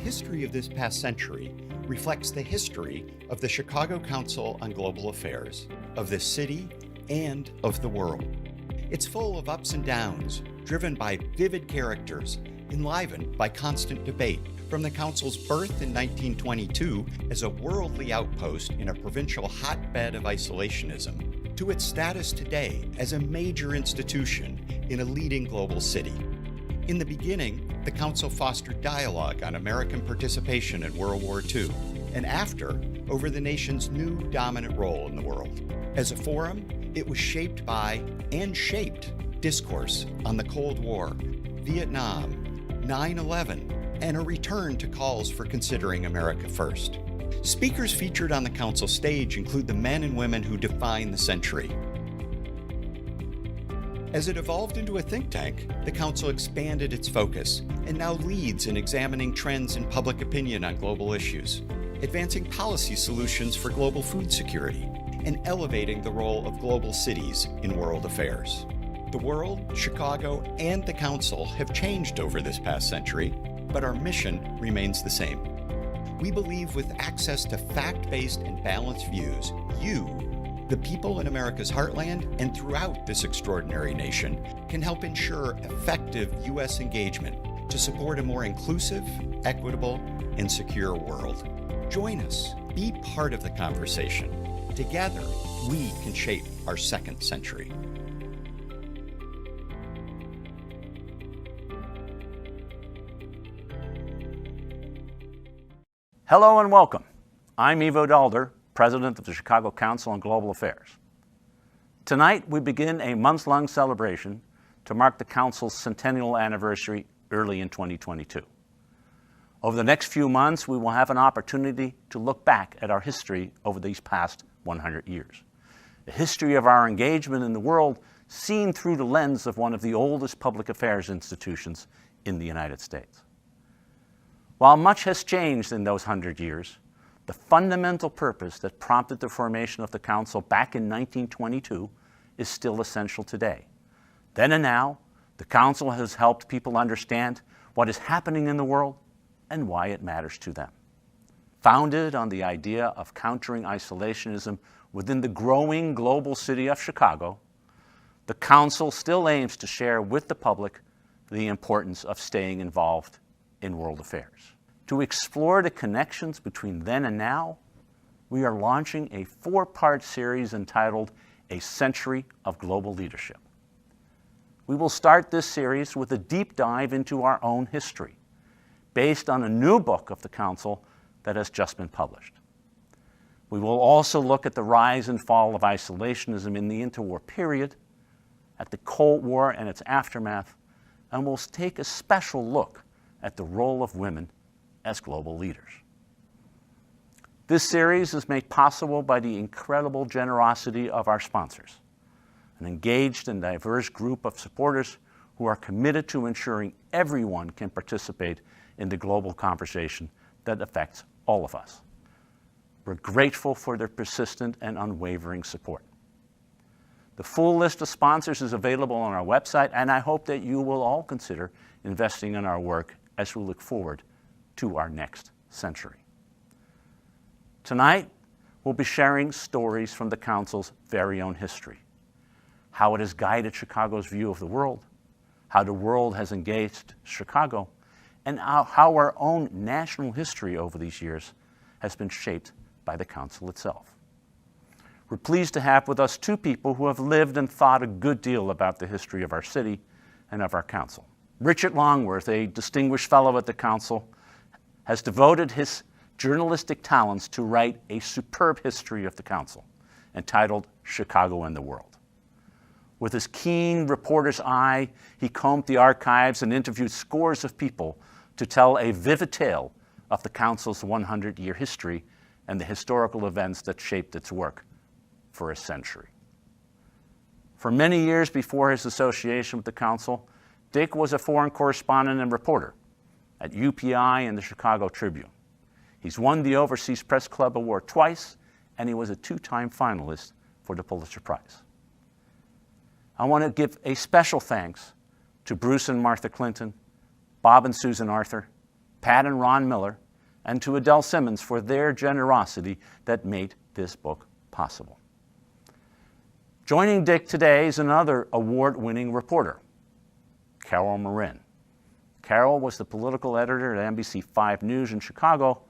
history of this past century reflects the history of the Chicago Council on Global Affairs, of this city, and of the world. It's full of ups and downs, driven by vivid characters, enlivened by constant debate, from the Council's birth in 1922 as a worldly outpost in a provincial hotbed of isolationism, to its status today as a major institution in a leading global city. In the beginning, the Council fostered dialogue on American participation in World War II, and after, over the nation's new dominant role in the world. As a forum, it was shaped by and shaped discourse on the Cold War, Vietnam, 9/11, and a return to calls for considering America first. Speakers featured on the Council stage include the men and women who define the century. As it evolved into a think tank, the Council expanded its focus and now leads in examining trends in public opinion on global issues, advancing policy solutions for global food security, and elevating the role of global cities in world affairs. The world, Chicago, and the Council have changed over this past century, but our mission remains the same. We believe with access to fact-based and balanced views, you, the people in America's heartland and throughout this extraordinary nation, can help ensure effective U.S. engagement to support a more inclusive, equitable, and secure world. Join us. Be part of the conversation. Together, we can shape our second century. Hello and welcome. I'm Dalder, President of the Chicago Council on Global Affairs. Tonight, we begin a months-long celebration to mark the Council's centennial anniversary early in 2022. Over the next few months, we will have an opportunity to look back at our history over these past 100 years. The history of our engagement in the world seen through the lens of one of the oldest public affairs institutions in the United States. While much has changed in those 100 years, the fundamental purpose that prompted the formation of the Council back in 1922 is still essential today. Then and now, the Council has helped people understand what is happening in the world and why it matters to them. Founded on the idea of countering isolationism within the growing global city of Chicago, the Council still aims to share with the public the importance of staying involved in world affairs. To explore the connections between then and now, we are launching a 4-part series entitled A Century of Global Leadership. We will start this series with a deep dive into our own history, based on a new book of the Council that has just been published. We will also look at the rise and fall of isolationism in the interwar period, at the Cold War and its aftermath, and we'll take a special look at the role of women as global leaders. This series is made possible by the incredible generosity of our sponsors, an engaged and diverse group of supporters who are committed to ensuring everyone can participate in the global conversation that affects all of us. We're grateful for their persistent and unwavering support. The full list of sponsors is available on our website, and I hope that you will all consider investing in our work as we look forward to our next century. Tonight, we'll be sharing stories from the Council's very own history, how it has guided Chicago's view of the world, how the world has engaged Chicago, and how our own national history over these years has been shaped by the Council itself. We're pleased to have with us two people who have lived and thought a good deal about the history of our city and of our Council. Richard Longworth, a distinguished fellow at the Council, has devoted his journalistic talents to write a superb history of the Council entitled Chicago and the World. With his keen reporter's eye, he combed the archives and interviewed scores of people to tell a vivid tale of the Council's 100-year history and the historical events that shaped its work for a century. For many years before his association with the Council, Dick was a foreign correspondent and reporter at UPI and the Chicago Tribune. He's won the Overseas Press Club Award twice, and he was a 2-time finalist for the Pulitzer Prize. I want to give a special thanks to Bruce and Martha Clinton, Bob and Susan Arthur, Pat and Ron Miller, and to Adele Simmons for their generosity that made this book possible. Joining Dick today is another award-winning reporter, Carol Marin. Carol was the political editor at NBC5 News in Chicago,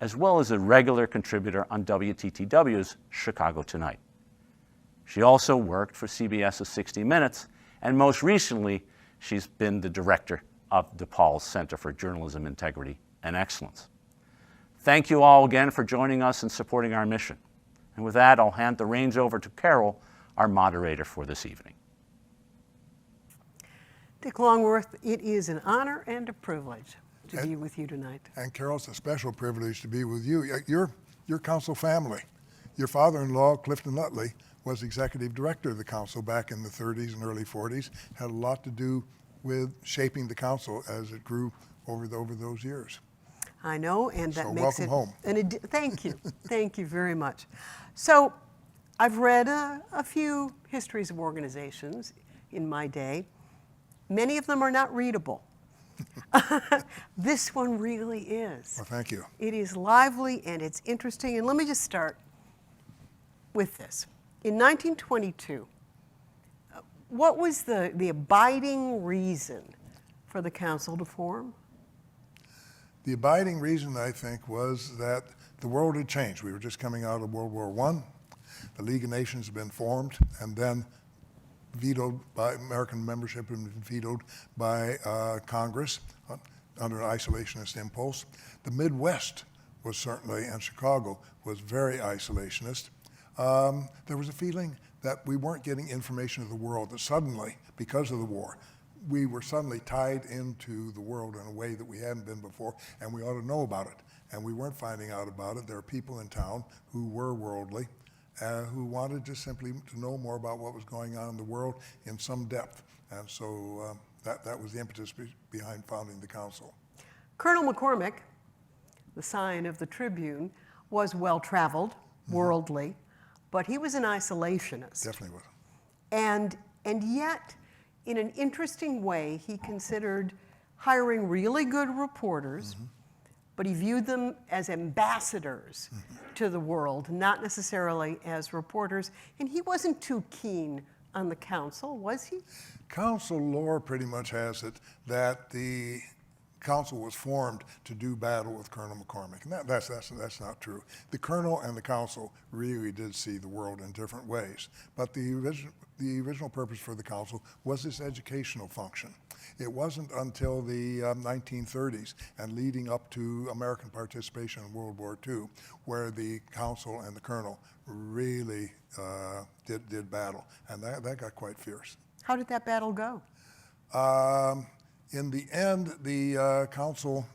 as well as a regular contributor on WTTW's Chicago Tonight. She also worked for CBS's 60 Minutes, and most recently, she's been the director of DePaul's Center for Journalism Integrity and Excellence. Thank you all again for joining us and supporting our mission. And with that, I'll hand the reins over to Carol, our moderator for this evening. Dick Longworth, it is an honor and a privilege to be with you tonight. And Carol, it's a special privilege to be with you. Your council family. Your father-in-law, Clifton Nutley, was executive director of the council back in the 30s and early 40s, had a lot to do with shaping the council as it grew over those years. I know, and that so makes welcome it... home. And thank you. Thank you very much. So I've read a few histories of organizations in my day. Many of them are not readable. This one really is. Well, thank you. It is lively and it's interesting. And let me just start with this. In 1922, what was the abiding reason for the council to form? The abiding reason, I think, was that the world had changed. We were just coming out of World War I. The League of Nations had been formed and then vetoed by American membership and vetoed by Congress under an isolationist impulse. The Midwest was certainly, and Chicago was very isolationist. There was a feeling that we weren't getting information of the world, that suddenly, because of the war, we were suddenly tied into the world in a way that we hadn't been before, and we ought to know about it. And we weren't finding out about it. There are people in town who were worldly, who wanted just simply to know more about what was going on in the world in some depth. And so that was the impetus behind founding the council. Colonel McCormick, the sign of the Tribune, was well-traveled, worldly, but he was an isolationist. Definitely was. And yet, in an interesting way, he considered hiring really good reporters, but he viewed them as ambassadors to the world, not necessarily as reporters. And he wasn't too keen on the council, was he? Council lore pretty much has it that the council was formed to do battle with Colonel McCormick, and that's not true. The colonel and the council really did see the world in different ways, but the original purpose for the council was this educational function. It wasn't until the 1930s and leading up to American participation in World War II where the council and the colonel really did battle, and that got quite fierce. How did that battle go? In the end, the council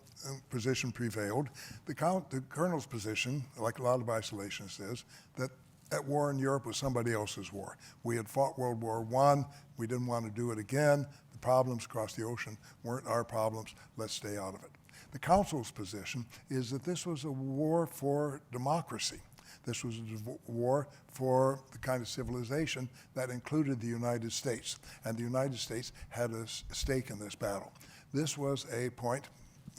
position prevailed. The colonel's position, like a lot of isolationists, is that war in Europe was somebody else's war. We had fought World War I. We didn't want to do it again. The problems across the ocean weren't our problems. Let's stay out of it. The council's position is that this was a war for democracy. This was a war for the kind of civilization that included the United States, and the United States had a stake in this battle. This was a point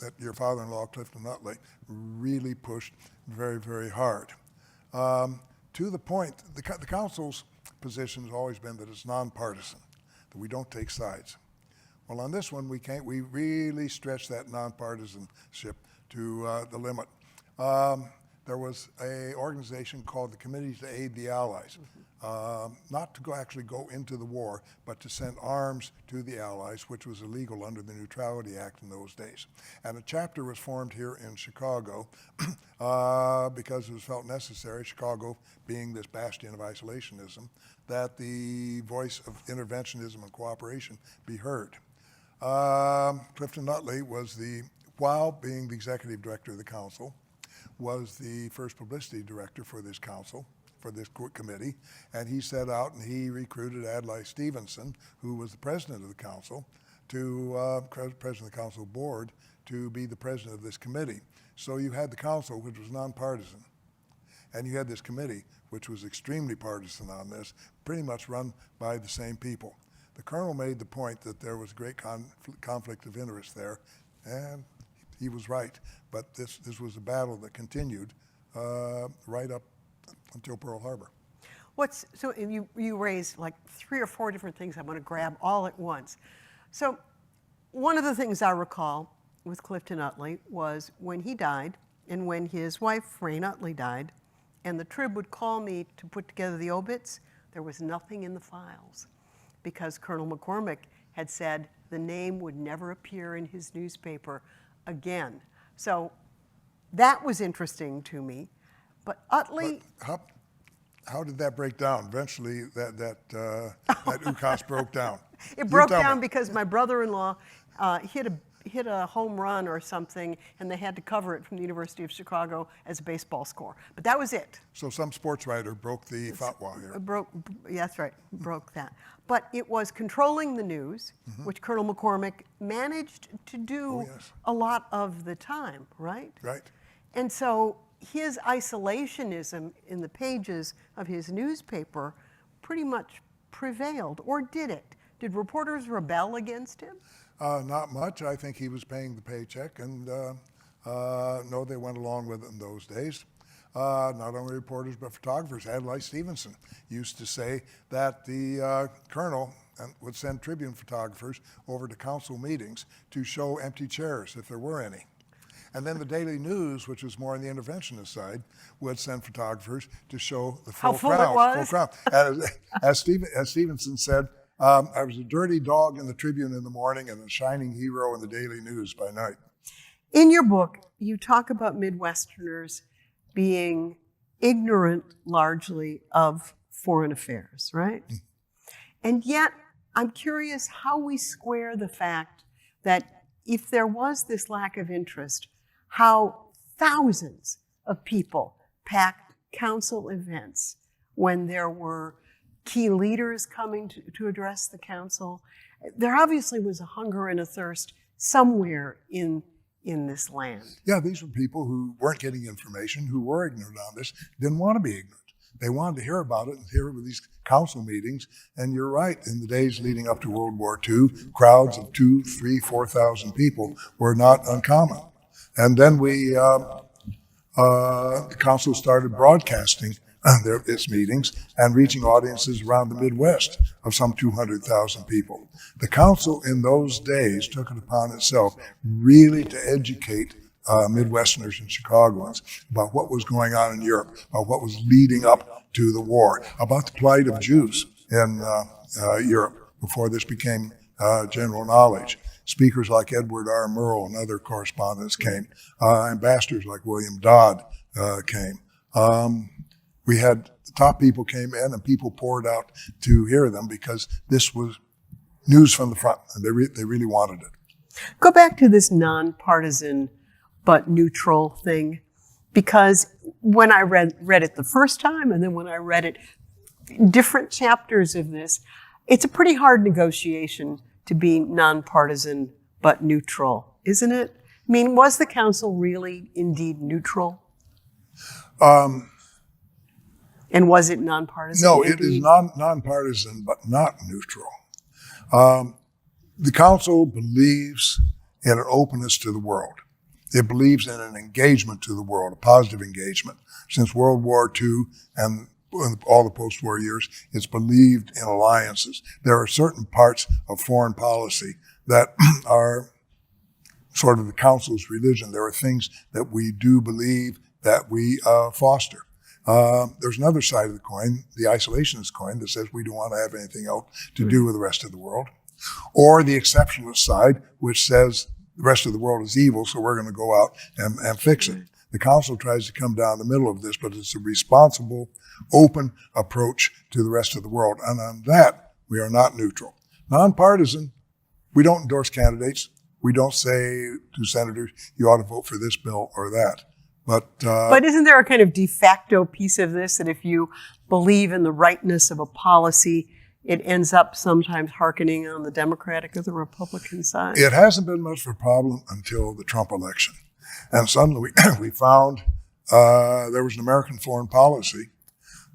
that your father-in-law, Clifton Nutley, really pushed very, very hard. To the point, the council's position has always been that it's nonpartisan, that we don't take sides. Well, on this one, we really stretched that nonpartisanship to the limit. There was an organization called the Committee to Aid the Allies, not to actually go into the war, but to send arms to the Allies, which was illegal under the Neutrality Act in those days. And a chapter was formed here in Chicago because it was felt necessary, Chicago being this bastion of isolationism, that the voice of interventionism and cooperation be heard. Clifton Nutley was while being the executive director of the council, was the first publicity director for this council, for this committee, and he set out and he recruited Adlai Stevenson, who was the president of the council, president of the council board, to be the president of this committee. So you had the council, which was nonpartisan, and you had this committee, which was extremely partisan on this, pretty much run by the same people. The colonel made the point that there was great conflict of interest there, and he was right. But this was a battle that continued right up until Pearl Harbor. So you raised like 3 or 4 different things I want to grab all at once. So one of the things I recall with Clifton Utley was when he died and when his wife, Rain Utley, died, and the Trib would call me to put together the obits, there was nothing in the files because Colonel McCormick had said the name would never appear in his newspaper again. So that was interesting to me. But Utley... But how did that break down? Eventually, that UCAS broke down. It broke down because my brother-in-law hit a home run or something, and they had to cover it from the University of Chicago as a baseball score. But that was it. So some sports writer broke the fatwa here. Yeah, that's right, broke that. But it was controlling the news, which Colonel McCormick managed to do a lot of the time, right? Right. And so his isolationism in the pages of his newspaper pretty much prevailed, or did it? Did reporters rebel against him? Not much. I think he was paying the paycheck, and no, they went along with it in those days. Not only reporters, but photographers. Adlai Stevenson used to say that the colonel would send Tribune photographers over to council meetings to show empty chairs, if there were any. And then the Daily News, which was more on the interventionist side, would send photographers to show the full crowd. Full crowd. As Stevenson said, I was a dirty dog in the Tribune in the morning and a shining hero in the Daily News by night. In your book, you talk about Midwesterners being ignorant largely of foreign affairs, right? And yet, I'm curious how we square the fact that if there was this lack of interest, how thousands of people packed council events when there were key leaders coming to address the council. There obviously was a hunger and a thirst somewhere in this land. Yeah, these were people who weren't getting information, who were ignorant on this, didn't want to be ignorant. They wanted to hear about it and hear it with these council meetings. And you're right, in the days leading up to World War II, crowds of 2,000, 3,000, 4,000 people were not uncommon. And then the council started broadcasting its meetings and reaching audiences around the Midwest of some 200,000 people. The council in those days took it upon itself really to educate Midwesterners and Chicagoans about what was going on in Europe, about what was leading up to the war, about the plight of Jews in Europe before this became general knowledge. Speakers like Edward R. Murrow and other correspondents came. Ambassadors like William Dodd came. We had the top people came in and people poured out to hear them because this was news from the front and they really wanted it. Go back to this nonpartisan but neutral thing, because when I read it the first time and then when I read it, different chapters of this, it's a pretty hard negotiation to be nonpartisan but neutral, isn't it? I mean, was the council really indeed neutral? And was it nonpartisan? No, it is nonpartisan, but not neutral. The council believes in an openness to the world. It believes in an engagement to the world, a positive engagement. Since World War II and all the post-war years, it's believed in alliances. There are certain parts of foreign policy that are sort of the council's religion. There are things that we do believe that we foster. There's another side of the coin, the isolationist coin, that says we don't want to have anything else to do with the rest of the world. Or the exceptionalist side, which says the rest of the world is evil, so we're going to go out and fix it. The council tries to come down the middle of this, but it's a responsible, open approach to the rest of the world. And on that, we are not neutral. Nonpartisan, we don't endorse candidates. We don't say to senators, you ought to vote for this bill or that. But isn't there a kind of de facto piece of this that if you believe in the rightness of a policy, it ends up sometimes hearkening on the Democratic or the Republican side? It hasn't been much of a problem until the Trump election. And suddenly we found there was an American foreign policy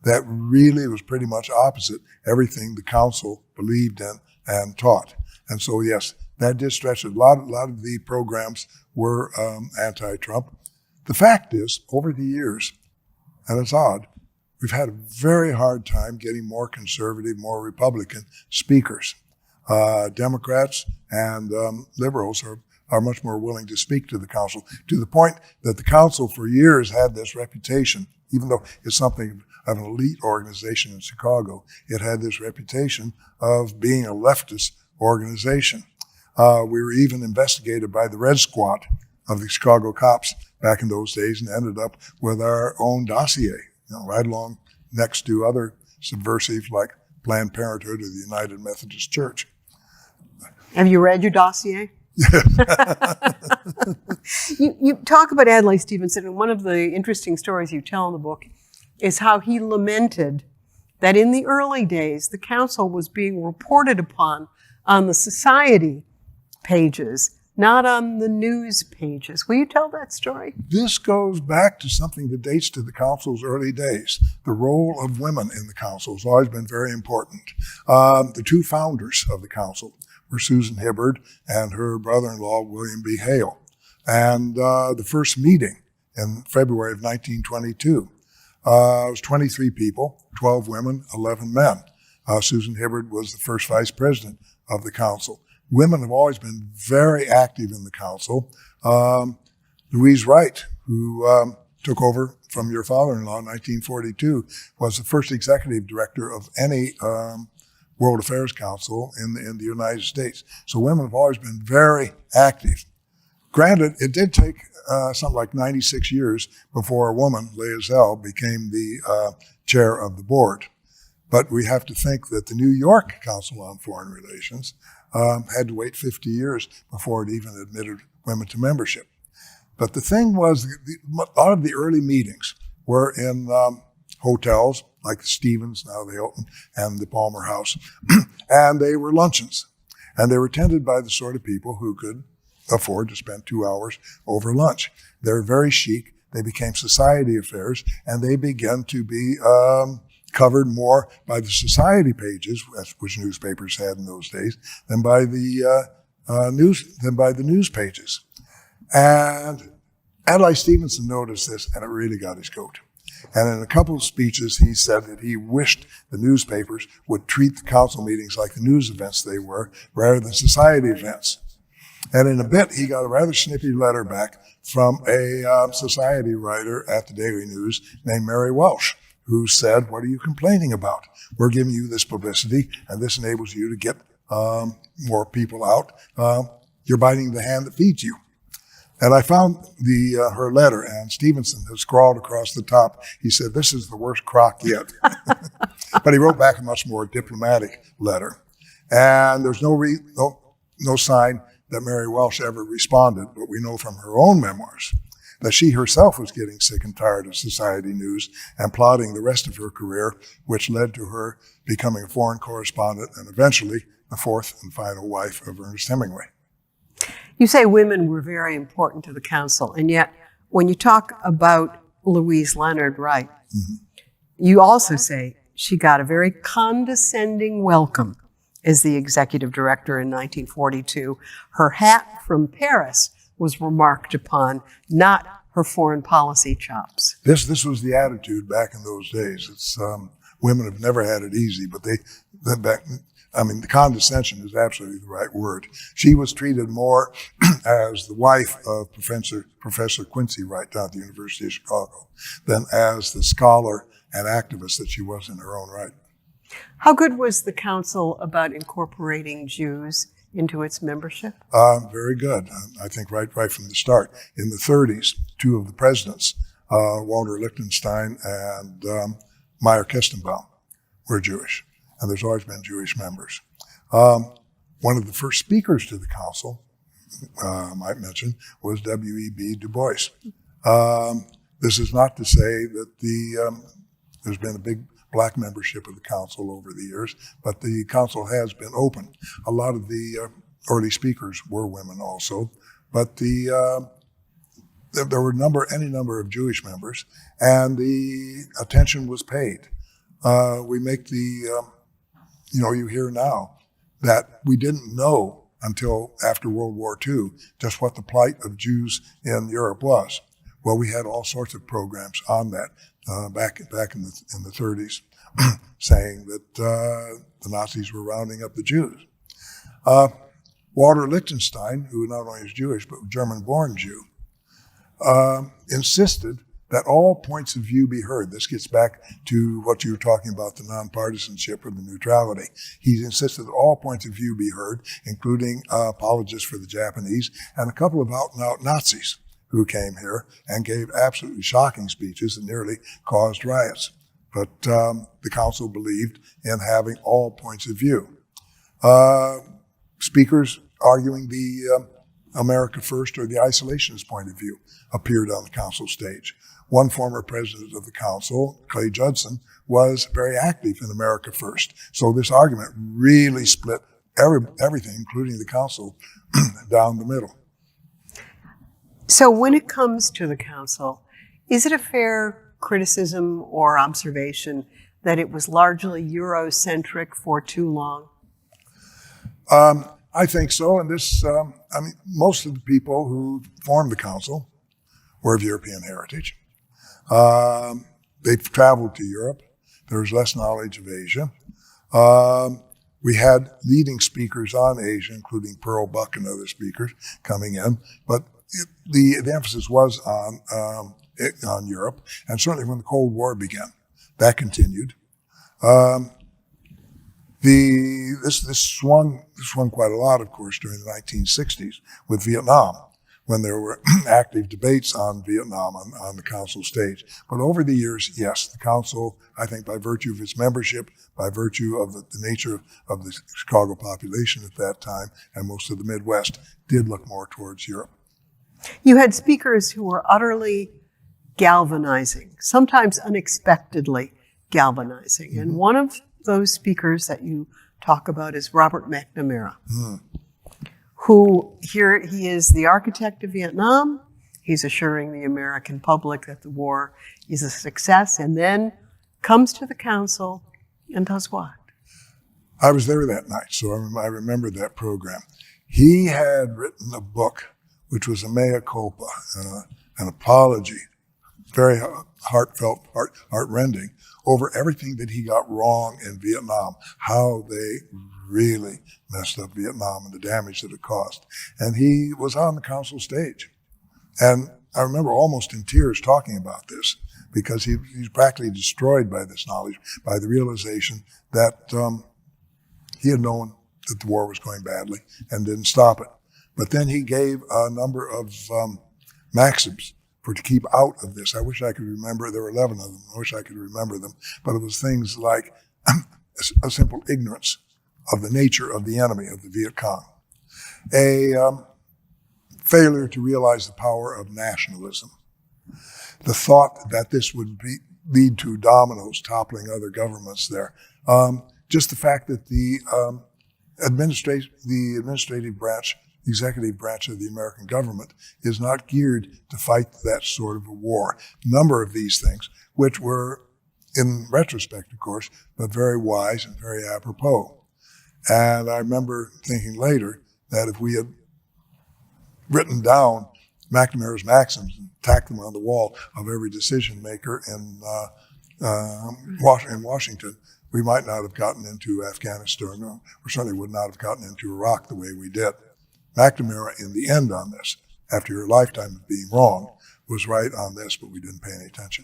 that really was pretty much opposite everything the council believed in and taught. And so, yes, that did stretch it. A lot of the programs were anti-Trump. The fact is, over the years, and it's odd, we've had a very hard time getting more conservative, more Republican speakers. Democrats and liberals are much more willing to speak to the council, to the point that the council for years had this reputation, even though it's something of an elite organization in Chicago, it had this reputation of being a leftist organization. We were even investigated by the Red Squad of the Chicago cops back in those days and ended up with our own dossier, right along next to other subversives like Planned Parenthood or the United Methodist Church. Have you read your dossier? You talk about Adlai Stevenson, and one of the interesting stories you tell in the book is how he lamented that in the early days, the council was being reported upon on the society pages, not on the news pages. Will you tell that story? This goes back to something that dates to the council's early days. The role of women in the council has always been very important. The two founders of the council were Susan Hibbard and her brother-in-law, William B. Hale. And the first meeting in February of 1922 was 23 people, 12 women, 11 men. Susan Hibbard was the first vice president of the council. Women have always been very active in the council. Louise Wright, who took over from your father-in-law in 1942, was the first executive director of any World Affairs Council in the United States. So women have always been very active. Granted, it did take something like 96 years before a woman, Leah Zell, became the chair of the board. But we have to think that the New York Council on Foreign Relations had to wait 50 years before it even admitted women to membership. But the thing was, a lot of the early meetings were in hotels like the Stevens, now the Hilton, and the Palmer House, and they were luncheons. And they were attended by the sort of people who could afford to spend 2 hours over lunch. They were very chic. They became society affairs, and they began to be covered more by the society pages, which newspapers had in those days, than by the news pages. And Adlai Stevenson noticed this, and it really got his goat. And in a couple of speeches, he said that he wished the newspapers would treat the council meetings like the news events they were, rather than society events. And in a bit, he got a rather snippy letter back from a society writer at the Daily News named Mary Welsh, who said, "What are you complaining about? We're giving you this publicity, and this enables you to get more people out. You're biting the hand that feeds you." And I found her letter, and Stevenson had scrawled across the top. He said, "This is the worst crock yet." But he wrote back a much more diplomatic letter. And there's no sign that Mary Welsh ever responded, but we know from her own memoirs that she herself was getting sick and tired of society news and plotting the rest of her career, which led to her becoming a foreign correspondent and eventually the fourth and final wife of Ernest Hemingway. You say women were very important to the council, and yet when you talk about Louise Leonard Wright, you also say she got a very condescending welcome as the executive director in 1942. Her hat from Paris was remarked upon, not her foreign policy chops. This was the attitude back in those days. It's women have never had it easy, but the condescension is absolutely the right word. She was treated more as the wife of Professor Quincy Wright down at the University of Chicago than as the scholar and activist that she was in her own right. How good was the council about incorporating Jews into its membership? Very good. I think right from the start. In the 30s, two of the presidents, Walter Lichtenstein and Meyer Kistenbaum, were Jewish. And there's always been Jewish members. One of the first speakers to the council, I might mention, was W.E.B. Du Bois. This is not to say that there's been a big black membership of the council over the years, but the council has been open. A lot of the early speakers were women also, but there were any number of Jewish members, and the attention was paid. We make you hear now that we didn't know until after World War II just what the plight of Jews in Europe was. Well, we had all sorts of programs on that back in the 30s, saying that the Nazis were rounding up the Jews. Walter Lichtenstein, who not only is Jewish but German-born Jew, insisted that all points of view be heard. This gets back to what you were talking about, the nonpartisanship or the neutrality. He insisted that all points of view be heard, including apologists for the Japanese and a couple of out-and-out Nazis who came here and gave absolutely shocking speeches that nearly caused riots. But the council believed in having all points of view. Speakers arguing the America First or the isolationist point of view appeared on the council stage. One former president of the council, Clay Judson, was very active in America First. So this argument really split everything, including the council, down the middle. So when it comes to the council, is it a fair criticism or observation that it was largely Eurocentric for too long? I think so, and this, most of the people who formed the council were of European heritage. They've traveled to Europe. There was less knowledge of Asia. We had leading speakers on Asia, including Pearl Buck and other speakers coming in, but the emphasis was on Europe, and certainly when the Cold War began, that continued. This swung quite a lot, of course, during the 1960s with Vietnam, when there were active debates on Vietnam on the council stage. But over the years, yes, the council, I think by virtue of its membership, by virtue of the nature of the Chicago population at that time, and most of the Midwest, did look more towards Europe. You had speakers who were utterly galvanizing, sometimes unexpectedly galvanizing. And one of those speakers that you talk about is Robert McNamara, who here he is the architect of Vietnam. He's assuring the American public that the war is a success, and then comes to the council and does what? I was there that night, so I remember that program. He had written a book which was a mea culpa, an apology, very heartfelt, heart-rending, over everything that he got wrong in Vietnam, how they really messed up Vietnam and the damage that it caused. And he was on the council stage. And I remember almost in tears talking about this, because he's practically destroyed by this knowledge, by the realization that he had known that the war was going badly and didn't stop it. But then he gave a number of maxims to keep out of this. I wish I could remember. There were 11 of them. I wish I could remember them. But it was things like a simple ignorance of the nature of the enemy, of the Viet Cong. A failure to realize the power of nationalism. The thought that this would lead to dominoes toppling other governments there. Just the fact that the administrative branch, the executive branch of the American government is not geared to fight that sort of a war. A number of these things, which were, in retrospect, of course, but very wise and very apropos. And I remember thinking later that if we had written down McNamara's maxims and tacked them on the wall of every decision maker in Washington, we might not have gotten into Afghanistan, or certainly would not have gotten into Iraq the way we did. McNamara, in the end on this, after a lifetime of being wrong, was right on this, but we didn't pay any attention.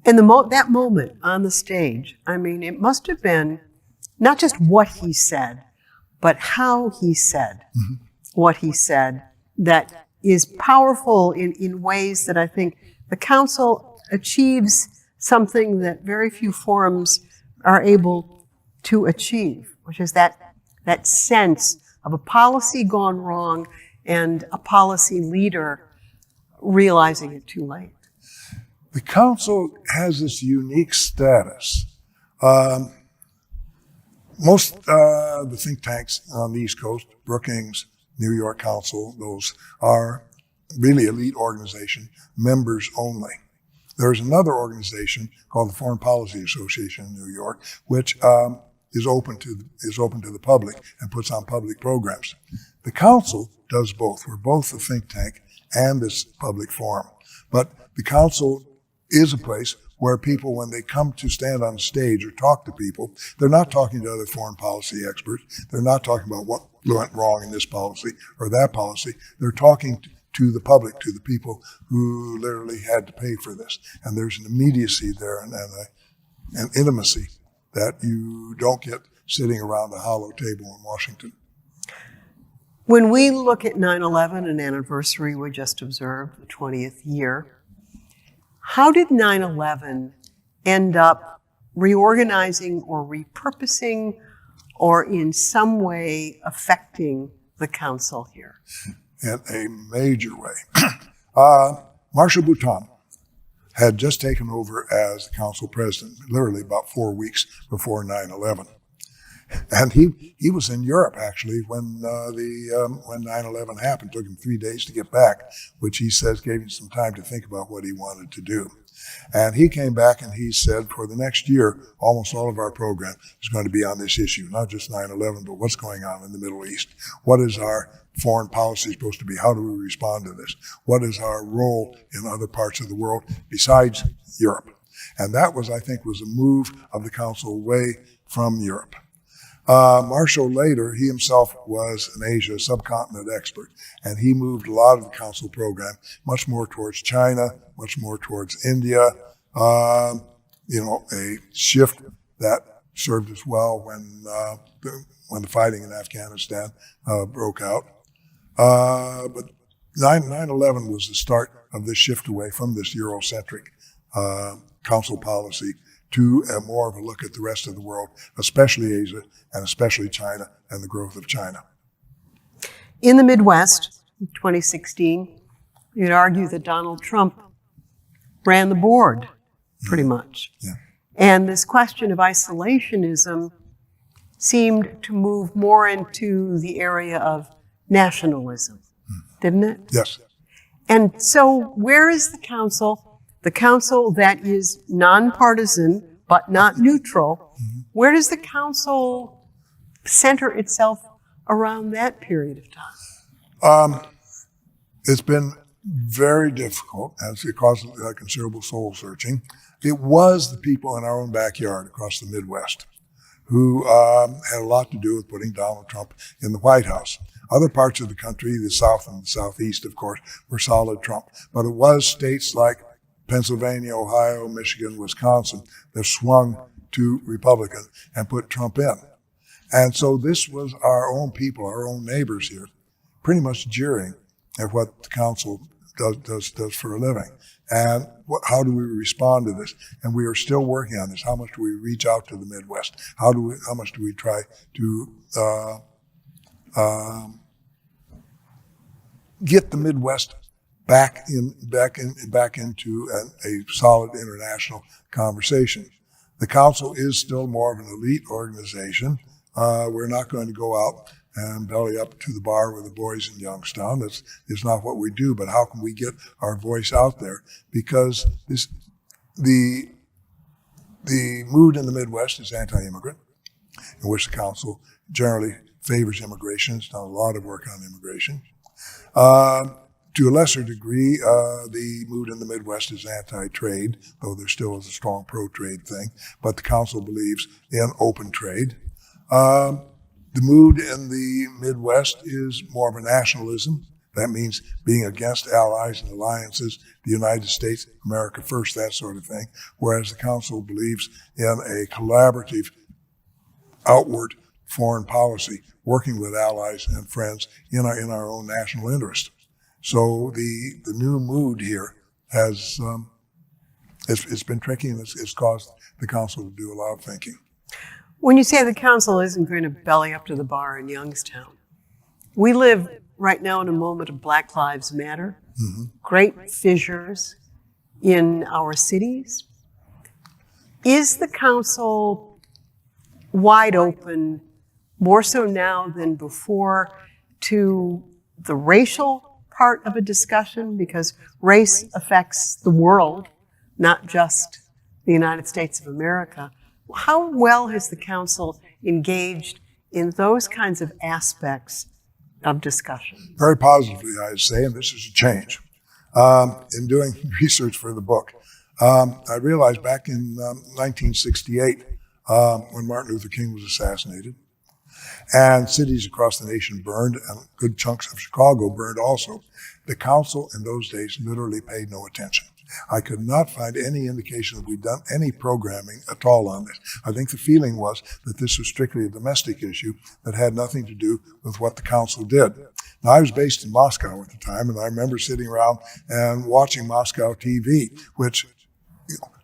And that moment on the stage, I mean, it must have been not just what he said, but how he said what he said that is powerful in ways that I think the council achieves something that very few forums are able to achieve, which is that sense of a policy gone wrong and a policy leader realizing it too late. The council has this unique status. Most the think tanks on the East Coast, Brookings, New York Council, those are really elite organization, members only. There's another organization called the Foreign Policy Association in New York, which is open to the public and puts on public programs. The council does both. We're both a think tank and this public forum. But the council is a place where people, when they come to stand on stage or talk to people, they're not talking to other foreign policy experts. They're not talking about what went wrong in this policy or that policy. They're talking to the public, to the people who literally had to pay for this. And there's an immediacy there and an intimacy that you don't get sitting around a hollow table in Washington. When we look at 9/11, an anniversary we just observed, the 20th year, how did 9/11 end up reorganizing or repurposing or in some way affecting the council here? In a major way. Marshal Bhutan had just taken over as the council president, literally about 4 weeks before 9/11. And he was in Europe, actually, when 9/11 happened. It took him 3 days to get back, which he says gave him some time to think about what he wanted to do. And he came back and he said, for the next year, almost all of our program is going to be on this issue, not just 9/11, but what's going on in the Middle East. What is our foreign policy supposed to be? How do we respond to this? What is our role in other parts of the world besides Europe? And that was, I think, was a move of the council away from Europe. Marshall later, he himself was an Asia subcontinent expert, and he moved a lot of the council program much more towards China, much more towards India, a shift that served us well when the fighting in Afghanistan broke out. But 9/11 was the start of this shift away from this Eurocentric council policy to more of a look at the rest of the world, especially Asia and especially China and the growth of China. In the Midwest, in 2016, you'd argue that Donald Trump ran the board, pretty much. Yeah. And this question of isolationism seemed to move more into the area of nationalism, didn't it? Yes. And so where is the council? The council that is nonpartisan but not neutral, where does the council center itself around that period of time? It's been very difficult, as it caused considerable soul searching. It was the people in our own backyard across the Midwest who had a lot to do with putting Donald Trump in the White House. Other parts of the country, the South and the Southeast, of course, were solid Trump. But it was states like Pennsylvania, Ohio, Michigan, Wisconsin that swung to Republican and put Trump in. And so this was our own people, our own neighbors here, pretty much jeering at what the council does for a living. And how do we respond to this? And we are still working on this. How much do we reach out to the Midwest? How much do we try to get the Midwest back into a solid international conversation? The council is still more of an elite organization. We're not going to go out and belly up to the bar with the boys in Youngstown. That's not what we do. But how can we get our voice out there? Because the mood in the Midwest is anti-immigrant, in which the council generally favors immigration. It's done a lot of work on immigration. To a lesser degree, the mood in the Midwest is anti-trade, though there still is a strong pro-trade thing. But the council believes in open trade. The mood in the Midwest is more of a nationalism. That means being against allies and alliances, the United States, America first, that sort of thing. Whereas the council believes in a collaborative, outward foreign policy, working with allies and friends in our own national interest. So the new mood here has it's been tricky, and it's caused the council to do a lot of thinking. When you say the council isn't going to belly up to the bar in Youngstown, we live right now in a moment of Black Lives Matter, great fissures in our cities. Is the council wide open, more so now than before, to the racial part of a discussion? Because race affects the world, not just the United States of America. How well has the council engaged in those kinds of aspects of discussion? Very positively, I'd say, and this is a change. In doing research for the book, I realized back in 1968, when Martin Luther King was assassinated, and cities across the nation burned, and good chunks of Chicago burned also, the council in those days literally paid no attention. I could not find any indication that we'd done any programming at all on this. I think the feeling was that this was strictly a domestic issue that had nothing to do with what the council did. Now, I was based in Moscow at the time, and I remember sitting around and watching Moscow TV, which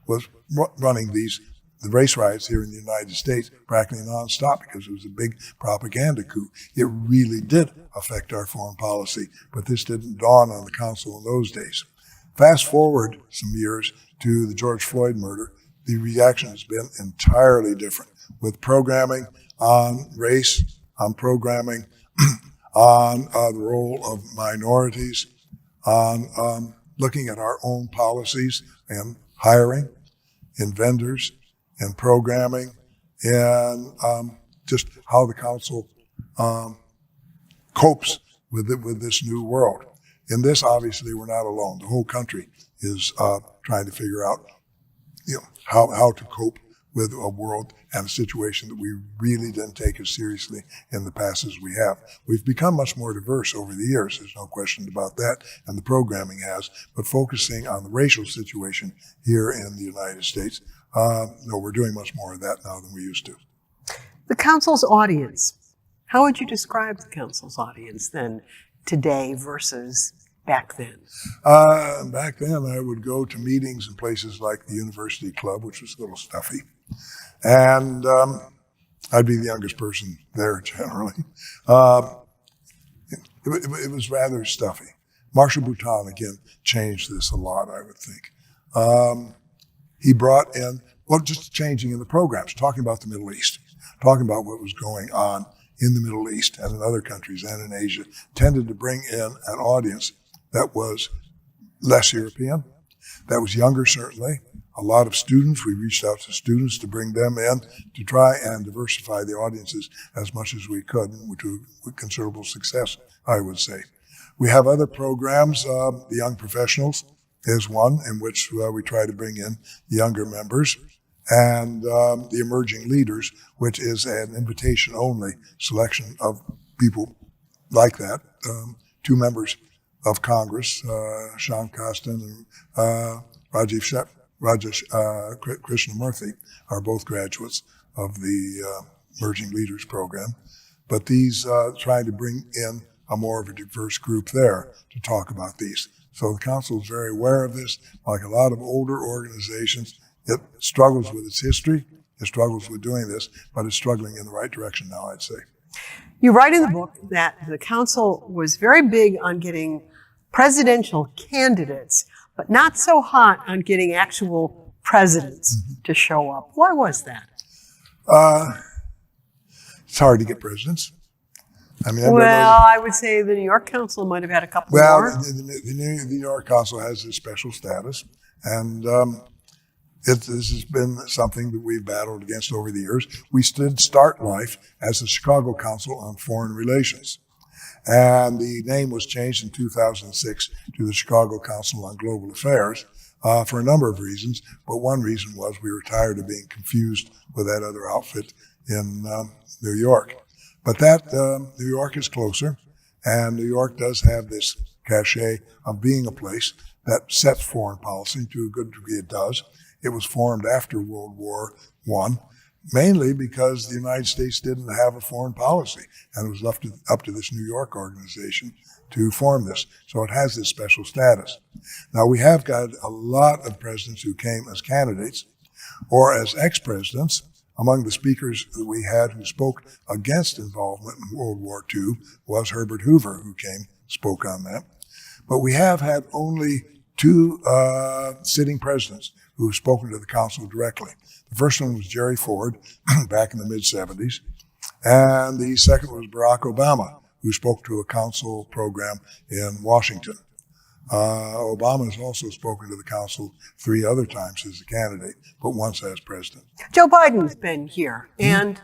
was running the race riots here in the United States practically nonstop because it was a big propaganda coup. It really did affect our foreign policy, but this didn't dawn on the council in those days. Fast forward some years to the George Floyd murder, the reaction has been entirely different, with programming on race, on programming on the role of minorities, on looking at our own policies and hiring, in vendors, in programming, and just how the council copes with this new world. In this, obviously, we're not alone. The whole country is trying to figure out, how to cope with a world and a situation that we really didn't take as seriously in the past as we have. We've become much more diverse over the years. There's no question about that, and the programming has. But focusing on the racial situation here in the United States, no, we're doing much more of that now than we used to. The council's audience. How would you describe the council's audience then, today versus back then? Back then, I would go to meetings in places like the University Club, which was a little stuffy. And I'd be the youngest person there generally. It was rather stuffy. Marshall Bouton, again, changed this a lot, I would think. He brought in, just changing in the programs, talking about the Middle East, talking about what was going on in the Middle East and in other countries and in Asia, tended to bring in an audience that was less European, that was younger certainly. A lot of students, we reached out to students to bring them in to try and diversify the audiences as much as we could, with considerable success, I would say. We have other programs. The Young Professionals is one in which we try to bring in younger members, and the Emerging Leaders, which is an invitation-only selection of people like that. Two members of Congress, Sean Costin and Rajesh Krishnamurthy, are both graduates of the Emerging Leaders program. But these trying to bring in a more of a diverse group there to talk about these. So the council is very aware of this. Like a lot of older organizations, it struggles with its history, it struggles with doing this, but it's struggling in the right direction now, I'd say. You write in the book that the council was very big on getting presidential candidates, but not so hot on getting actual presidents to show up. Why was that? It's hard to get presidents. I mean, I would say the New York Council might have had a couple more. Well, the New York Council has this special status, and this has been something that we've battled against over the years. We did start life as the Chicago Council on Foreign Relations, and the name was changed in 2006 to the Chicago Council on Global Affairs for a number of reasons, but one reason was we were tired of being confused with that other outfit in New York. But New York is closer, and New York does have this cachet of being a place that sets foreign policy. To a good degree it does. It was formed after World War I, mainly because the United States didn't have a foreign policy, and it was left up to this New York organization to form this. So it has this special status. Now, we have got a lot of presidents who came as candidates or as ex-presidents. Among the speakers that we had who spoke against involvement in World War II was Herbert Hoover, who spoke on that. But we have had only two sitting presidents who have spoken to the council directly. The first one was Jerry Ford back in the mid-'70s, and the second was Barack Obama, who spoke to a council program in Washington. Obama has also spoken to the council 3 other times as a candidate, but once as president. Joe Biden's been here, and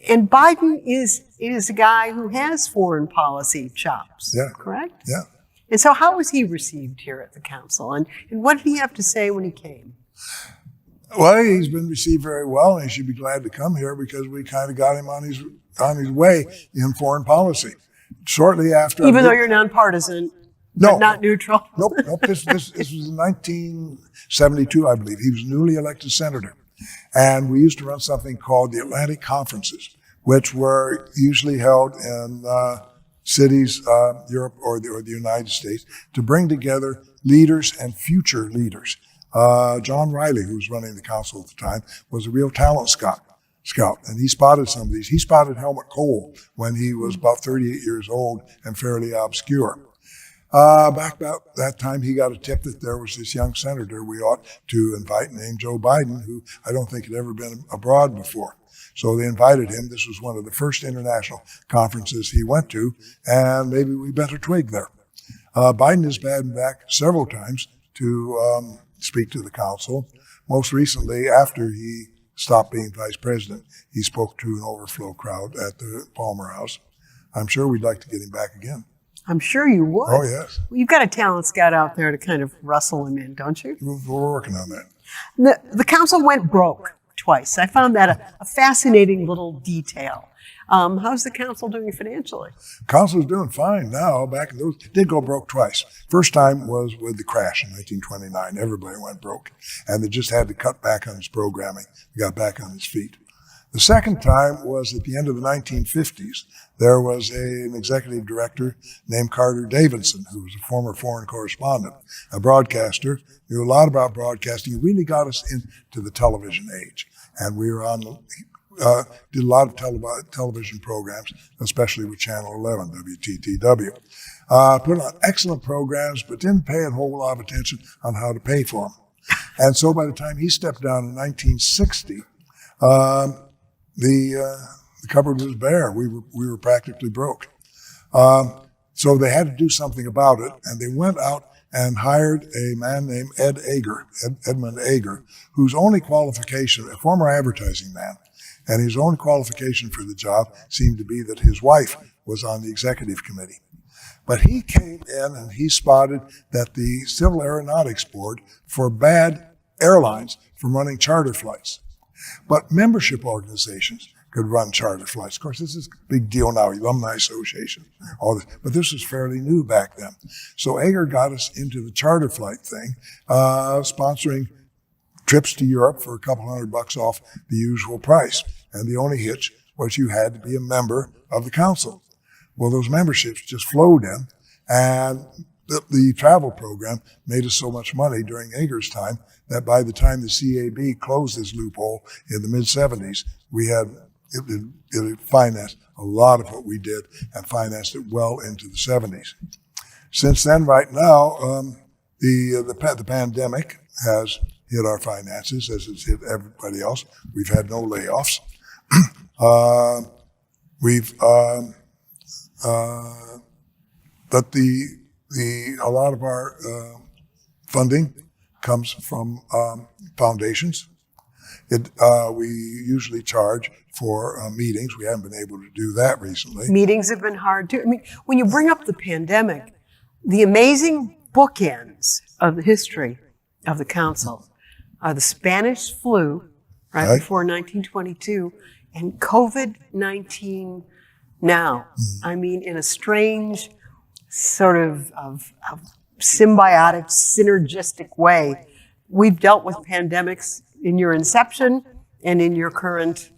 Biden is a guy who has foreign policy chops, Yeah. correct? Yeah. And so how was he received here at the council, and what did he have to say when he came? Well, he's been received very well, and he should be glad to come here because we kind of got him on his way in foreign policy. Shortly after, Even though you're nonpartisan, No. but not neutral? Nope. This was in 1972, I believe. He was newly elected senator. And we used to run something called the Atlantic Conferences, which were usually held in cities, Europe or the United States, to bring together leaders and future leaders. John Riley, who was running the council at the time, was a real talent scout, and he spotted some of these. He spotted Helmut Kohl when he was about 38 years old and fairly obscure. Back about that time, he got a tip that there was this young senator we ought to invite named Joe Biden, who I don't think had ever been abroad before. So they invited him. This was one of the first international conferences he went to, and maybe we bent a twig there. Biden has been back several times to speak to the council. Most recently, after he stopped being vice president, he spoke to an overflow crowd at the Palmer House. I'm sure we'd like to get him back again. I'm sure you would. Oh, yes. Well, you've got a talent scout out there to kind of rustle him in, don't you? We're working on that. The council went broke twice. I found that a fascinating little detail. How's the council doing financially? Council's doing fine now. Back in those, did go broke twice. First time was with the crash in 1929. Everybody went broke, and they just had to cut back on its programming. They got back on its feet. The second time was at the end of the 1950s. There was an executive director named Carter Davidson, who was a former foreign correspondent, a broadcaster, knew a lot about broadcasting. He really got us into the television age. And we were on, did a lot of television programs, especially with Channel 11, WTTW. Put on excellent programs, but didn't pay a whole lot of attention on how to pay for them. And so by the time he stepped down in 1960, the cupboard was bare. We were practically broke. So they had to do something about it, and they went out and hired a man named Edmund Ager, whose only qualification, a former advertising man, and his only qualification for the job seemed to be that his wife was on the executive committee. But he came in and he spotted that the Civil Aeronautics Board forbade airlines from running charter flights. But membership organizations could run charter flights. Of course, this is a big deal now, alumni association, all this. But this was fairly new back then. So Ager got us into the charter flight thing, sponsoring trips to Europe for a couple $100 off the usual price. And the only hitch was you had to be a member of the council. Well, those memberships just flowed in, and the travel program made us so much money during Ager's time that by the time the CAB closed this loophole in the mid-70s, we had it financed a lot of what we did and financed it well into the 70s. Since then, right now, the pandemic has hit our finances as it's hit everybody else. We've had no layoffs. But a lot of our funding comes from foundations. We usually charge for meetings. We haven't been able to do that recently. Meetings have been hard too. I mean, when you bring up the pandemic, the amazing bookends of the history of the council are the Spanish flu, right before 1922, and COVID-19 now. I mean, in a strange sort of symbiotic, synergistic way, we've dealt with pandemics in your inception and in your current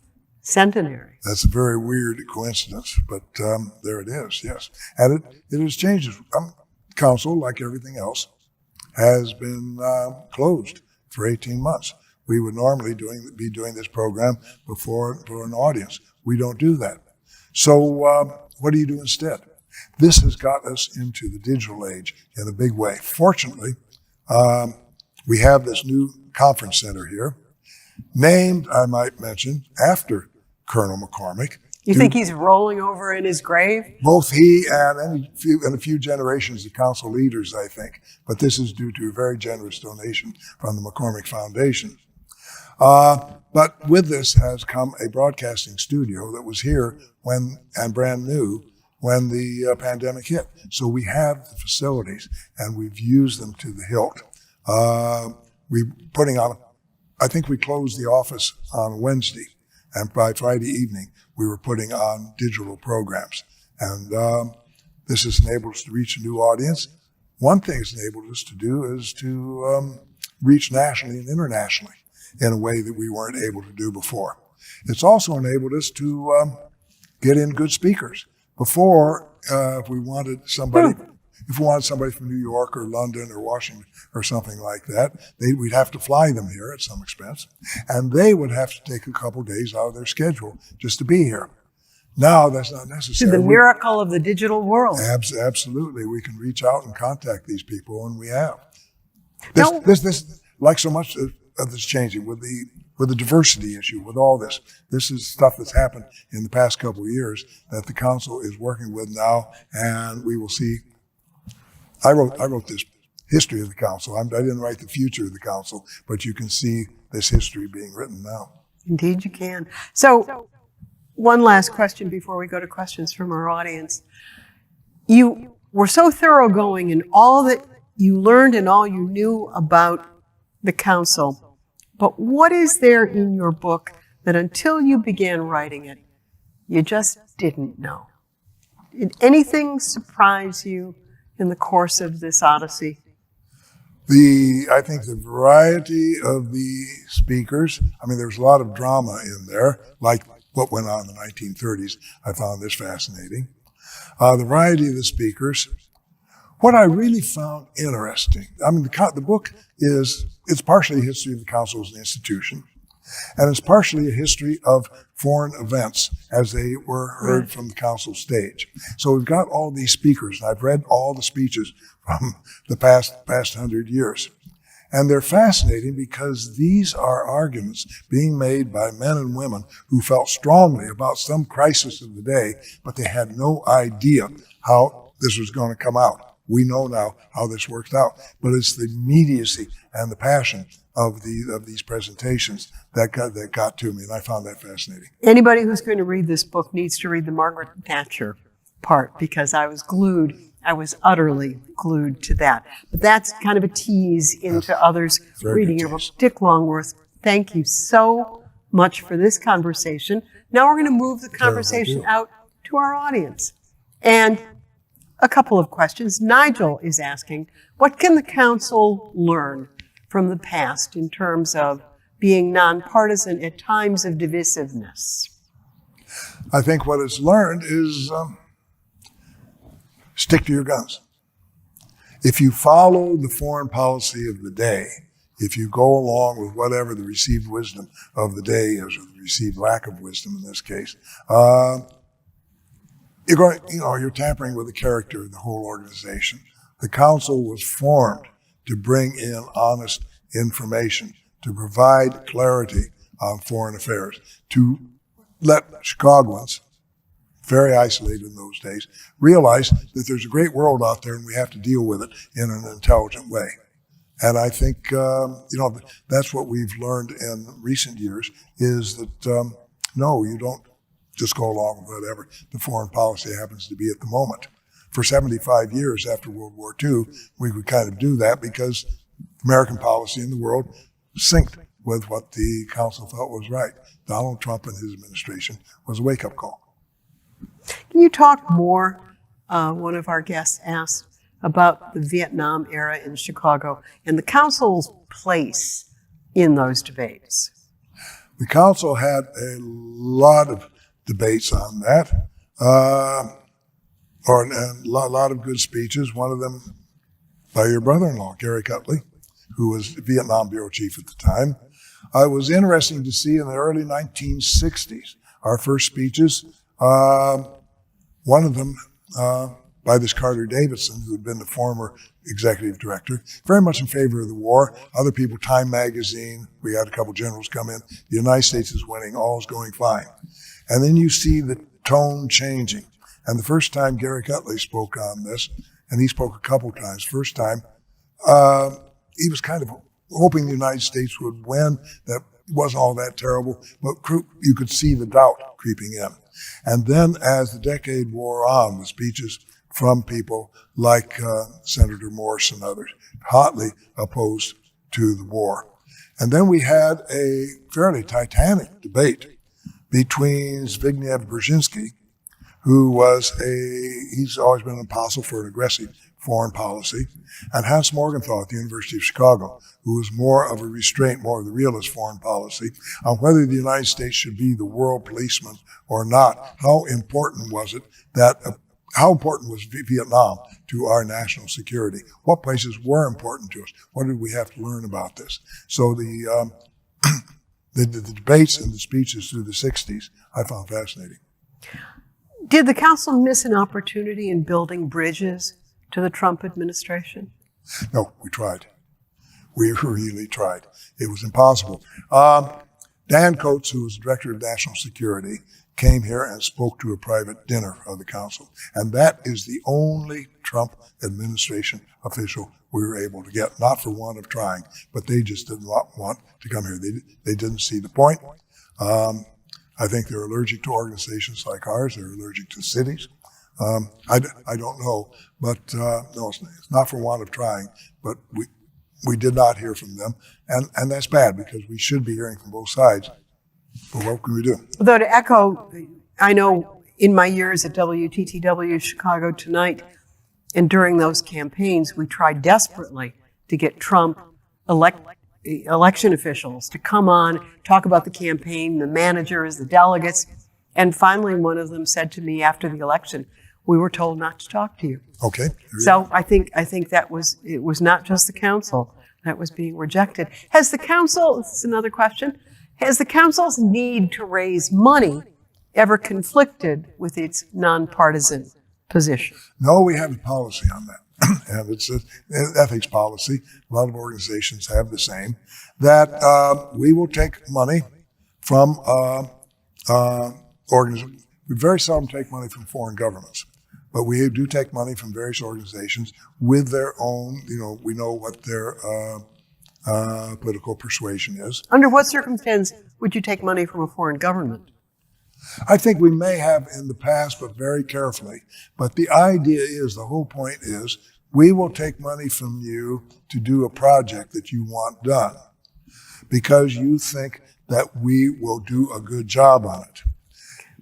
centenary. That's a very weird coincidence, but there it is, yes. And it has changed. Council, like everything else, has been closed for 18 months. We would normally be doing this program for an audience. We don't do that. So what do you do instead? This has got us into the digital age in a big way. Fortunately, we have this new conference center here, named, I might mention, after Colonel McCormick, You think he's rolling over in his grave? Both he and a few generations of council leaders, I think. But this is due to a very generous donation from the McCormick Foundation. But with this has come a broadcasting studio that was here and brand new when the pandemic hit. So we have the facilities and we've used them to the hilt. I think we closed the office on Wednesday, and by Friday evening, we were putting on digital programs. And this has enabled us to reach a new audience. One thing it's enabled us to do is to reach nationally and internationally in a way that we weren't able to do before. It's also enabled us to get in good speakers. Before, if we wanted somebody from New York or London or Washington or something like that, we'd have to fly them here at some expense, and they would have to take a couple days out of their schedule just to be here. Now that's not necessary. To the miracle of the digital world. Absolutely, we can reach out and contact these people, and we have. This like so much of this changing with the diversity issue, with all this. This is stuff that's happened in the past couple of years that the council is working with now, and we will see. I wrote this history of the council. I didn't write the future of the council, but you can see this history being written now. Indeed you can. So, one last question before we go to questions from our audience. You were so thoroughgoing in all that you learned and all you knew about the council, but what is there in your book that until you began writing it, you just didn't know? Did anything surprise you in the course of this odyssey? I think the variety of the speakers, there's a lot of drama in there, like what went on in the 1930s. I found this fascinating. The variety of the speakers. What I really found interesting, the book it's partially a history of the council as an institution, and it's partially a history of foreign events as they were heard from the council stage. So we've got all these speakers, and I've read all the speeches from the past 100 years. And they're fascinating because these are arguments being made by men and women who felt strongly about some crisis of the day, but they had no idea how this was going to come out. We know now how this worked out, but it's the immediacy and the passion of these presentations that got to me, and I found that fascinating. Anybody who's going to read this book needs to read the Margaret Thatcher part, because I was utterly glued to that. But that's kind of a tease into others reading your book. Dick Longworth, thank you so much for this conversation. Now we're going to move the conversation out to our audience. And a couple of questions. Nigel is asking, what can the council learn from the past in terms of being nonpartisan at times of divisiveness? I think what it's learned is stick to your guns. If you follow the foreign policy of the day, if you go along with whatever the received wisdom of the day is, or the received lack of wisdom in this case, you're tampering with the character of the whole organization. The council was formed to bring in honest information, to provide clarity on foreign affairs, to let Chicagoans, very isolated in those days, realize that there's a great world out there and we have to deal with it in an intelligent way. And I think, that's what we've learned in recent years is that, no, you don't just go along with whatever the foreign policy happens to be at the moment. For 75 years after World War II, we would kind of do that because American policy in the world synced with what the council felt was right. Donald Trump and his administration was a wake-up call. Can you talk more, one of our guests asked, about the Vietnam era in Chicago and the council's place in those debates? The council had a lot of debates on that, and a lot of good speeches. One of them by your brother-in-law, Gary Cutley, who was Vietnam bureau chief at the time. It was interesting to see in the early 1960s, our first speeches, one of them by this Carter Davidson, who had been the former executive director, very much in favor of the war. Other people, Time magazine, we had a couple generals come in. The United States is winning, all is going fine. And then you see the tone changing. And the first time Gary Cutley spoke on this, and he spoke a couple times, first time, he was kind of hoping the United States would win, that it wasn't all that terrible, but you could see the doubt creeping in. And then as the decade wore on, the speeches from people like Senator Morse and others, hotly opposed to the war. And then we had a fairly titanic debate between Zbigniew Brzezinski, who was he's always been an apostle for an aggressive foreign policy, and Hans Morgenthau at the University of Chicago, who was more of a restraint, more of the realist foreign policy, on whether the United States should be the world policeman or not. How important was it how important was Vietnam to our national security? What places were important to us? What did we have to learn about this? So the debates and the speeches through the 60s I found fascinating. Did the council miss an opportunity in building bridges to the Trump administration? No, we tried. We really tried. It was impossible. Dan Coates, who was director of national security, came here and spoke to a private dinner of the council. And that is the only Trump administration official we were able to get, not for want of trying, but they just did not want to come here. They didn't see the point. I think they're allergic to organizations like ours. They're allergic to cities. I don't know, but no, it's not for want of trying, but we did not hear from them. And that's bad, because we should be hearing from both sides. But what can we do? Though to echo, I know in my years at WTTW Chicago Tonight, and during those campaigns, we tried desperately to get Trump election officials to come on, talk about the campaign, the managers, the delegates. And finally, one of them said to me after the election, "We were told not to talk to you." Okay. So I think it was not just the council that was being rejected. Has the council, this is another question, has the council's need to raise money ever conflicted with its nonpartisan position? No, we have a policy on that. And it's an ethics policy. A lot of organizations have the same, that we will take money from organizations. We very seldom take money from foreign governments, but we do take money from various organizations with their own, we know what their political persuasion is. Under what circumstance would you take money from a foreign government? I think we may have in the past, but very carefully. But the idea is, the whole point is, we will take money from you to do a project that you want done because you think that we will do a good job on it.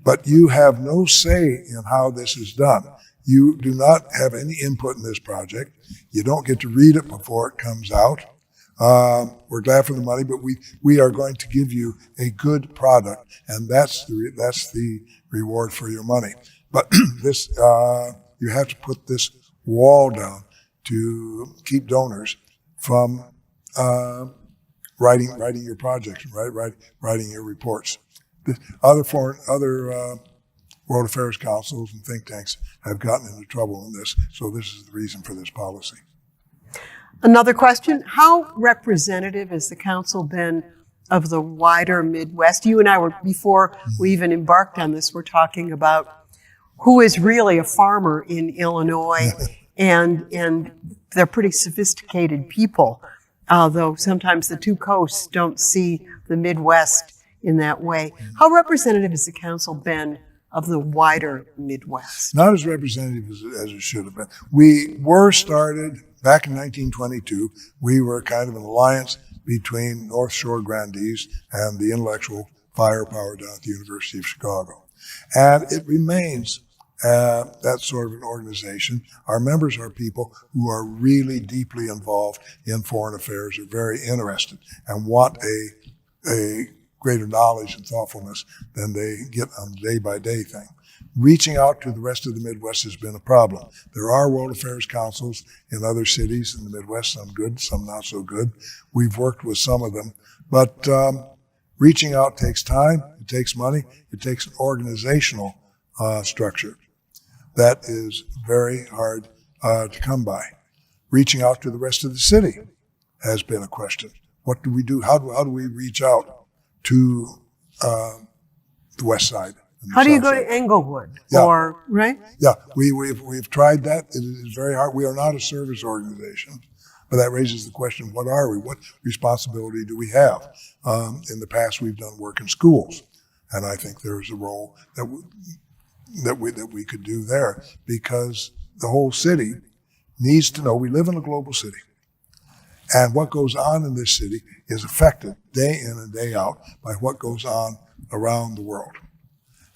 But you have no say in how this is done. You do not have any input in this project. You don't get to read it before it comes out. We're glad for the money, but we are going to give you a good product, and that's the reward for your money. But this, you have to put this wall down to keep donors from writing your projects, writing your reports. Other World Affairs Councils and think tanks have gotten into trouble in this, so this is the reason for this policy. Another question, how representative has the council been of the wider Midwest? You and I were, before we even embarked on this, we're talking about who is really a farmer in Illinois, and they're pretty sophisticated people, though sometimes the two coasts don't see the Midwest in that way. How representative has the council been of the wider Midwest? Not as representative as it should have been. We were started back in 1922. We were kind of an alliance between North Shore grandees and the intellectual firepower down at the University of Chicago. And it remains that sort of an organization. Our members are people who are really deeply involved in foreign affairs, are very interested, and want a greater knowledge and thoughtfulness than they get on the day-by-day thing. Reaching out to the rest of the Midwest has been a problem. There are World Affairs Councils in other cities in the Midwest, some good, some not so good. We've worked with some of them, but reaching out takes time, it takes money, it takes an organizational structure that is very hard to come by. Reaching out to the rest of the city has been a question. What do we do? How do we reach out to the West Side? in the How do you South go Side. to Englewood? Yeah. Or, right? Yeah, we've tried that. It is very hard. We are not a service organization, but that raises the question: what are we? What responsibility do we have? In the past, we've done work in schools, and I think there's a role that we could do there, because the whole city needs to know we live in a global city, and what goes on in this city is affected day in and day out by what goes on around the world,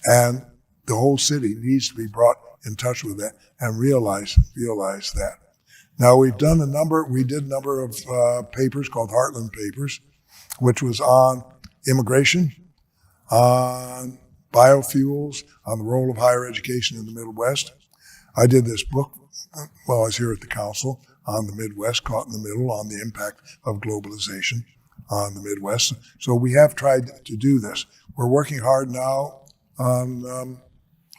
and the whole city needs to be brought in touch with that and realize that. Now we did a number of papers called Heartland Papers, which was on immigration, on biofuels, on the role of higher education in the Midwest. I did this book while I was here at the council on the Midwest, Caught in the Middle, on the impact of globalization on the Midwest. So we have tried to do this. We're working hard now on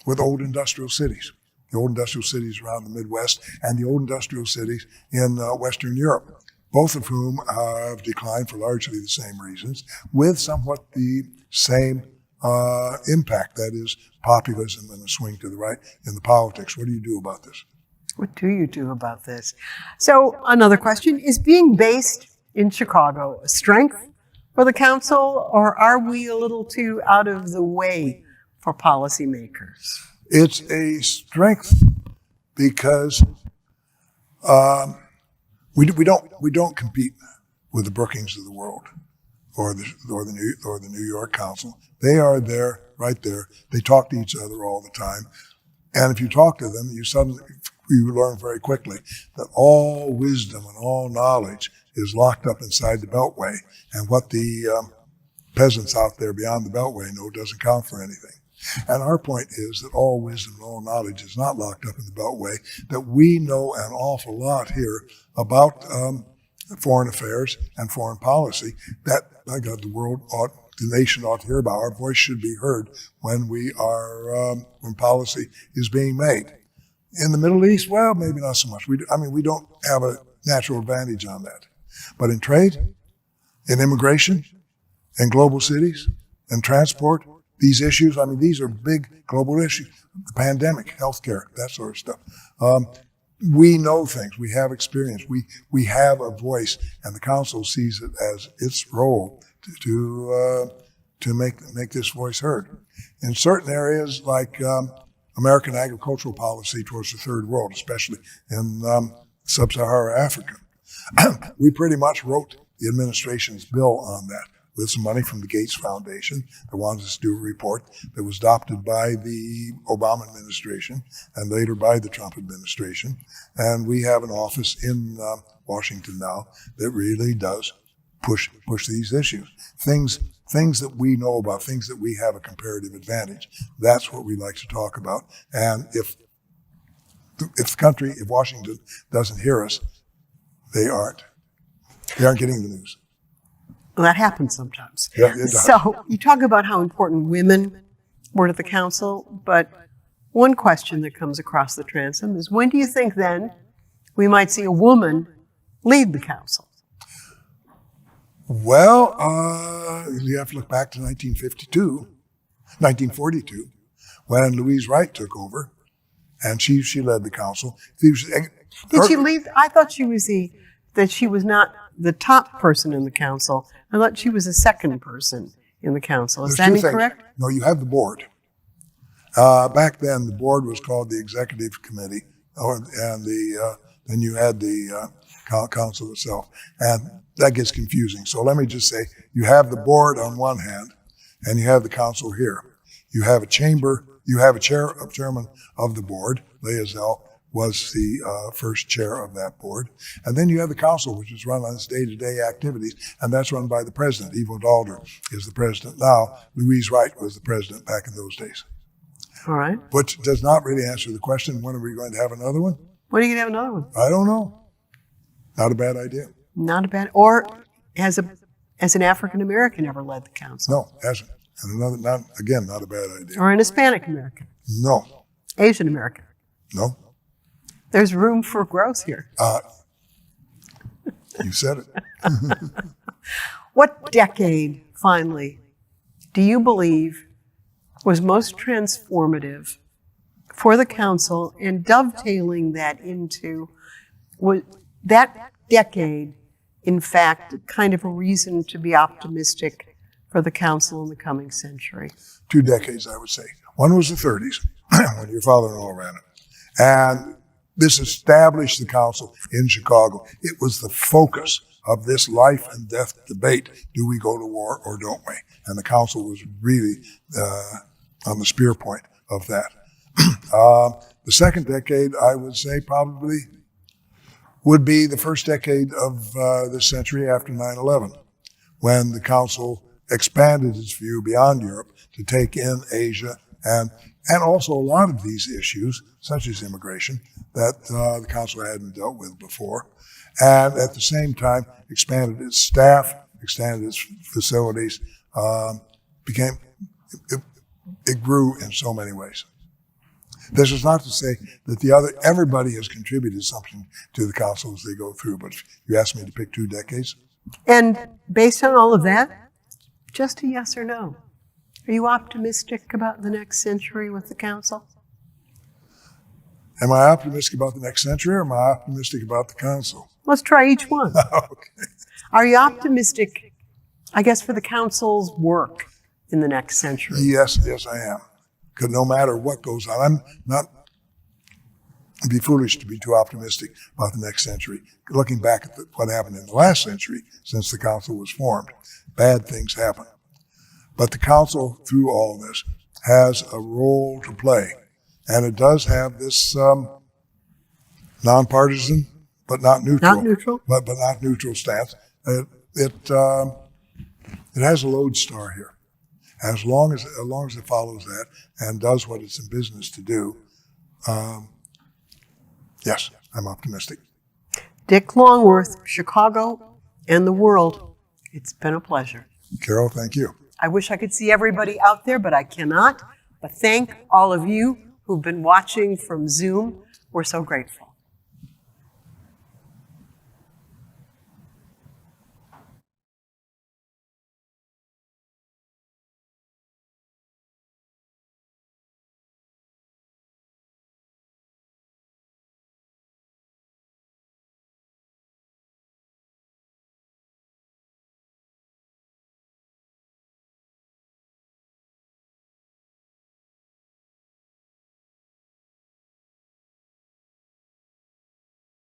with old industrial cities, the old industrial cities around the Midwest and the old industrial cities in Western Europe, both of whom have declined for largely the same reasons, with somewhat the same impact, that is populism and a swing to the right in the politics. What do you do about this? What do you do about this? So another question, is being based in Chicago a strength for the council, or are we a little too out of the way for policymakers? It's a strength because we don't compete with the Brookings of the world or the New York Council. They are there, right there. They talk to each other all the time, and if you talk to them, you learn very quickly that all wisdom and all knowledge is locked up inside the Beltway, and what the peasants out there beyond the Beltway know doesn't count for anything. And our point is that all wisdom and all knowledge is not locked up in the Beltway, that we know an awful lot here about foreign affairs and foreign policy that, by God, the nation ought to hear about. Our voice should be heard when when policy is being made. In the Middle East, well, maybe not so much. We don't have a natural advantage on that. But in trade, in immigration, in global cities, in transport, these issues, these are big global issues. The pandemic, healthcare, that sort of stuff. We know things. We have experience. We have a voice, and the council sees it as its role to make this voice heard. In certain areas, like American agricultural policy towards the third world, especially in sub-Saharan Africa, we pretty much wrote the administration's bill on that, with some money from the Gates Foundation that wanted us to do a report that was adopted by the Obama administration and later by the Trump administration. And we have an office in Washington now that really does push these issues. Things that we know about, things that we have a comparative advantage. That's what we like to talk about. And if Washington doesn't hear us, they aren't getting the news. Well, that happens sometimes. Yeah, it does. So you talk about how important women were to the council, but one question that comes across the transom is, when do you think then we might see a woman lead the council? Well, you have to look back to 1942, when Louise Wright took over, and she led the council. Did she lead? I thought she was not the top person in the council. I thought she was the second person in the council. Is that incorrect? No, you have the board. Back then, the board was called the executive committee, and then you had the council itself, and that gets confusing. So let me just say, you have the board on one hand, and you have the council here. You have a chamber. You have a chairman of the board. Leah Zell was the first chair of that board. And then you have the council, which is run on its day-to-day activities, and that's run by the president. Ivo Dalder is the president now. Louise Wright was the president back in those days. All right. Which does not really answer the question, when are we going to have another one? When are you going to have another one? I don't know. Not a bad idea. Not a bad, or has an African-American ever led the council? No, hasn't. And not a bad idea. Or an Hispanic-American? No. Asian-American? No. There's room for growth here. You said it. What decade, finally, do you believe was most transformative for the council, and dovetailing that into that decade, in fact, kind of a reason to be optimistic for the council in the coming century? 2 decades, I would say. One was the 30s, when your father-in-law ran it. And this established the council in Chicago. It was the focus of this life and death debate. Do we go to war or don't we? And the council was really on the spear point of that. The second decade, I would say, probably would be the first decade of this century after 9/11, when the council expanded its view beyond Europe to take in Asia and also a lot of these issues, such as immigration, that the council hadn't dealt with before. And at the same time, expanded its staff, expanded its facilities, it grew in so many ways. This is not to say that everybody has contributed something to the council as they go through, but if you ask me to pick 2 decades. And based on all of that, just a yes or no. Are you optimistic about the next century with the council? Am I optimistic about the next century, or am I optimistic about the council? Let's try each one. Okay. Are you optimistic, I guess, for the council's work in the next century? Yes, I am. Because no matter what goes on, I'm not, it'd be foolish to be too optimistic about the next century. Looking back at what happened in the last century, since the council was formed, bad things happen. But the council, through all this, has a role to play. And it does have this nonpartisan, but not neutral. Not neutral. But not neutral stance. It has a lodestar here. As long as it follows that and does what it's in business to do, yes, I'm optimistic. Dick Longworth, Chicago and the world, it's been a pleasure. Carol, thank you. I wish I could see everybody out there, but I cannot. But thank all of you who've been watching from Zoom. We're so grateful.